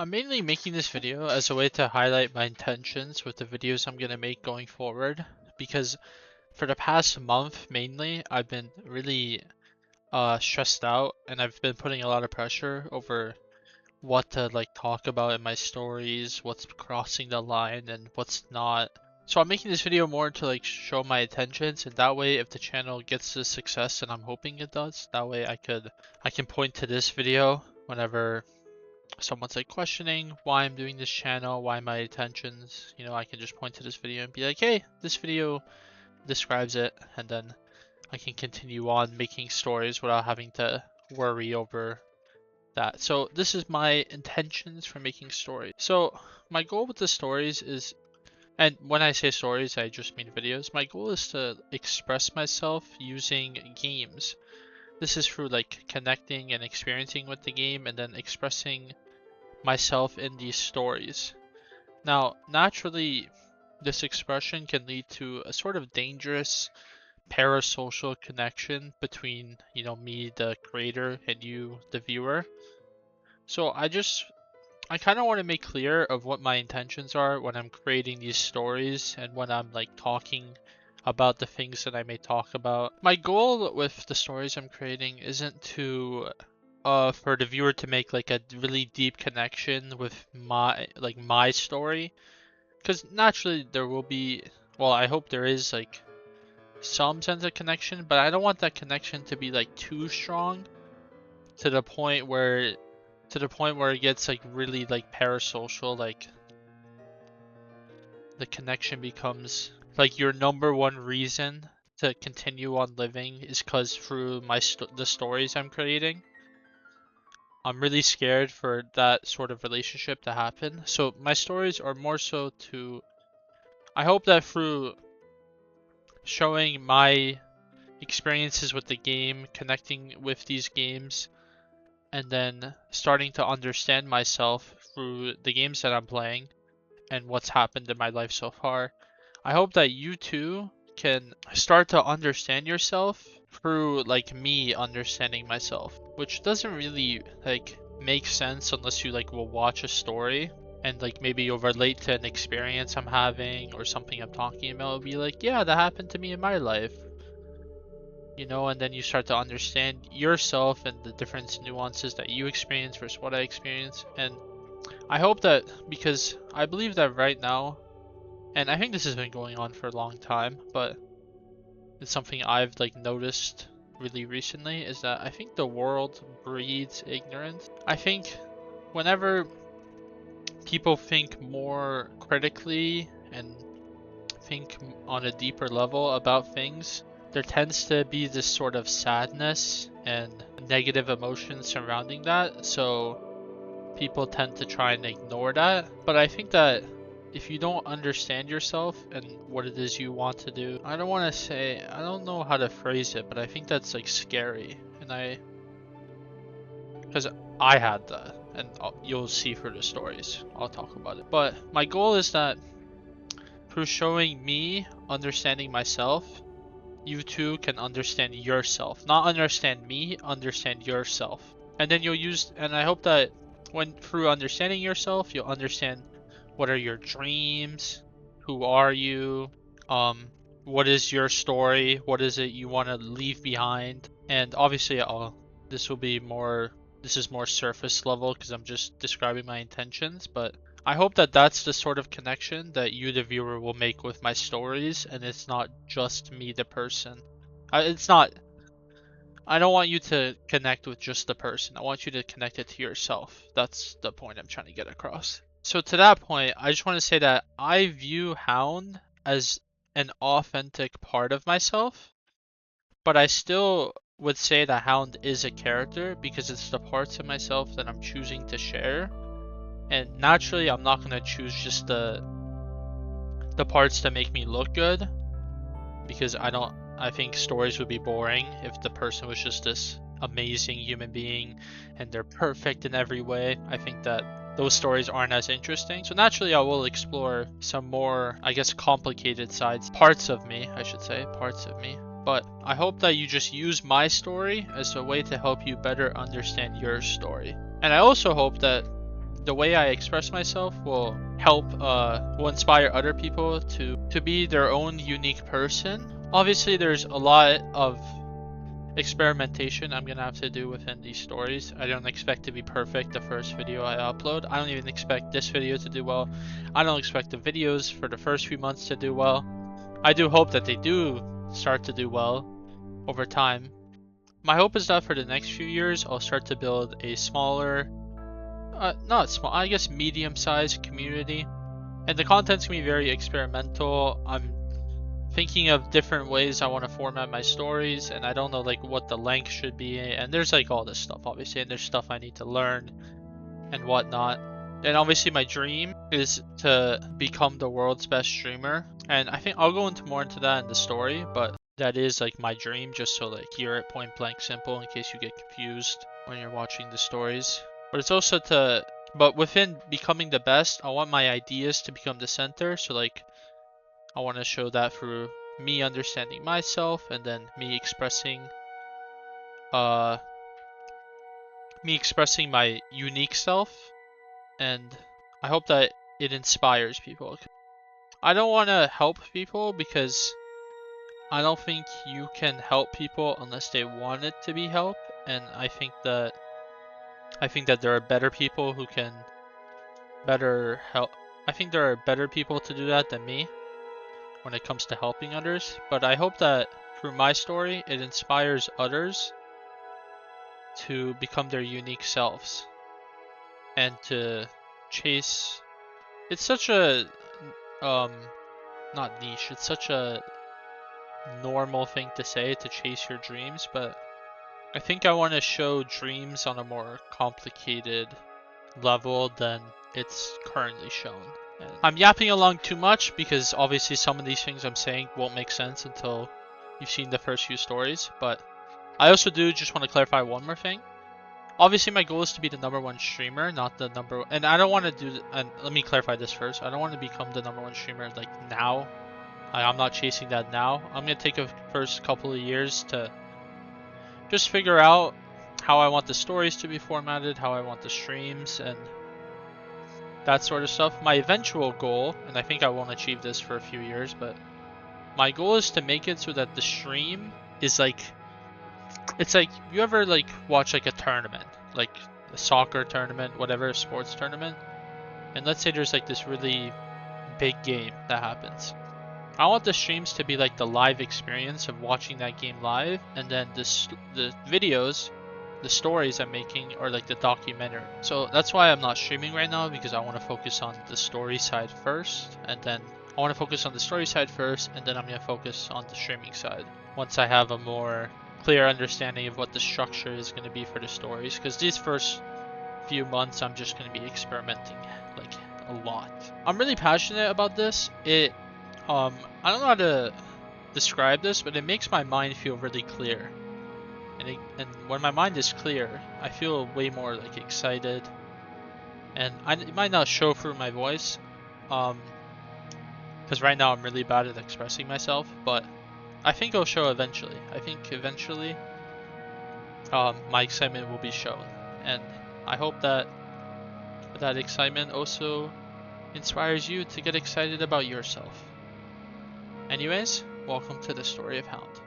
I'm mainly making this video as a way to highlight my intentions with the videos I'm going to make going forward, because for the past month mainly I've been really stressed out, and I've been putting a lot of pressure over what to talk about in my stories, what's crossing the line and what's not. So I'm making this video more to show my intentions, and that way if the channel gets the success and I'm hoping it does, that way I can point to this video whenever someone's questioning why I'm doing this channel, why my intentions, I can just point to this video and be like, hey, this video describes it, and then I can continue on making stories without having to worry over that. So this is my intentions for making stories. So my goal with the stories is, and when I say stories, I just mean videos. My goal is to express myself using games. This is through connecting and experiencing with the game and then expressing myself in these stories. Now, naturally, this expression can lead to a sort of dangerous parasocial connection between, me, the creator, and you, the viewer. So I kind of want to make clear of what my intentions are when I'm creating these stories and when I'm talking about the things that I may talk about. My goal with the stories I'm creating isn't to for the viewer to make a really deep connection with my story, because naturally there will be, well, I hope there is some sense of connection, but I don't want that connection to be too strong to the point where it gets really parasocial, the connection becomes your number one reason to continue on living is because through the stories I'm creating. I'm really scared for that sort of relationship to happen. So my stories are more so to, I hope that through showing my experiences with the game, connecting with these games, and then starting to understand myself through the games that I'm playing and what's happened in my life so far, I hope that you too can start to understand yourself through me understanding myself, which doesn't really make sense unless you will watch a story and maybe you'll relate to an experience I'm having or something I'm talking about. It'll be like, yeah, that happened to me in my life, and then you start to understand yourself and the different nuances that you experience versus what I experience. And I hope that, because I believe that right now, and I think this has been going on for a long time, but it's something I've noticed really recently, is that I think the world breeds ignorance. I think whenever people think more critically and think on a deeper level about things, there tends to be this sort of sadness and negative emotions surrounding that. So people tend to try and ignore that. But I think that if you don't understand yourself and what it is you want to do, I don't know how to phrase it, but I think that's scary. And because I had that, and you'll see through the stories, I'll talk about it. But my goal is that through showing me understanding myself, you too can understand yourself. Not understand me, understand yourself. And then and I hope that when through understanding yourself, you'll understand what are your dreams, who are you, what is your story, what is it you want to leave behind. And obviously this is more surface level because I'm just describing my intentions, but I hope that that's the sort of connection that you, the viewer, will make with my stories, and it's not just me, the person. It's not. I don't want you to connect with just the person. I want you to connect it to yourself. That's the point I'm trying to get across. So to that point, I just want to say that I view Hound as an authentic part of myself, but I still would say that Hound is a character because it's the parts of myself that I'm choosing to share. And naturally, I'm not going to choose just the parts that make me look good, because I think stories would be boring if the person was just this amazing human being and they're perfect in every way. I think that those stories aren't as interesting. So naturally, I will explore some more, I guess, complicated parts of me, I should say, parts of me. But I hope that you just use my story as a way to help you better understand your story. And I also hope that the way I express myself will help, will inspire other people to be their own unique person. Obviously, there's a lot of experimentation I'm gonna have to do within these stories. I don't expect to be perfect the first video I upload. I don't even expect this video to do well. I don't expect the videos for the first few months to do well. I do hope that they do start to do well over time. My hope is that for the next few years, I'll start to build a smaller, not small, I guess medium-sized community. And the content's gonna be very experimental. I'm thinking of different ways I want to format my stories, and I don't know like what the length should be, and there's like all this stuff obviously, and there's stuff I need to learn and whatnot. And obviously my dream is to become the world's best streamer, and I think I'll go into more into that in the story, but that is like my dream, just so like hear it point blank simple in case you get confused when you're watching the stories. But it's also but within becoming the best, I want my ideas to become the center, so like I want to show that through me understanding myself, and then me expressing my unique self, and I hope that it inspires people. I don't want to help people because I don't think you can help people unless they want it to be help, and I think that there are better people who can better help. I think there are better people to do that than me when it comes to helping others, but I hope that through my story it inspires others to become their unique selves and to chase. It's such a um not niche, it's such a normal thing to say, to chase your dreams, but I think I want to show dreams on a more complicated level than it's currently shown. And I'm yapping along too much because obviously some of these things I'm saying won't make sense until you've seen the first few stories, but I also do just want to clarify one more thing. Obviously my goal is to be the #1 streamer, not the and I don't want to do, and let me clarify this first, I don't want to become the #1 streamer like now. I'm not chasing that now. I'm gonna take a first couple of years to just figure out how I want the stories to be formatted, how I want the streams, and that sort of stuff. My eventual goal, and I think I won't achieve this for a few years, but my goal is to make it so that the stream is like, it's like, you ever like watch like a tournament, like a soccer tournament, whatever, sports tournament, and let's say there's like this really big game that happens. I want the streams to be like the live experience of watching that game live, and then the videos, the stories I'm making are like the documentary. So that's why I'm not streaming right now, because I want to focus on the story side first, and then I want to focus on the story side first, and then I'm going to focus on the streaming side once I have a more clear understanding of what the structure is going to be for the stories, because these first few months I'm just going to be experimenting like a lot. I'm really passionate about this. I don't know how to describe this, but it makes my mind feel really clear. And when my mind is clear, I feel way more like excited. And it might not show through my voice, because right now I'm really bad at expressing myself, but I think it'll show eventually. I think eventually my excitement will be shown. And I hope that that excitement also inspires you to get excited about yourself. Anyways, welcome to the story of Hound.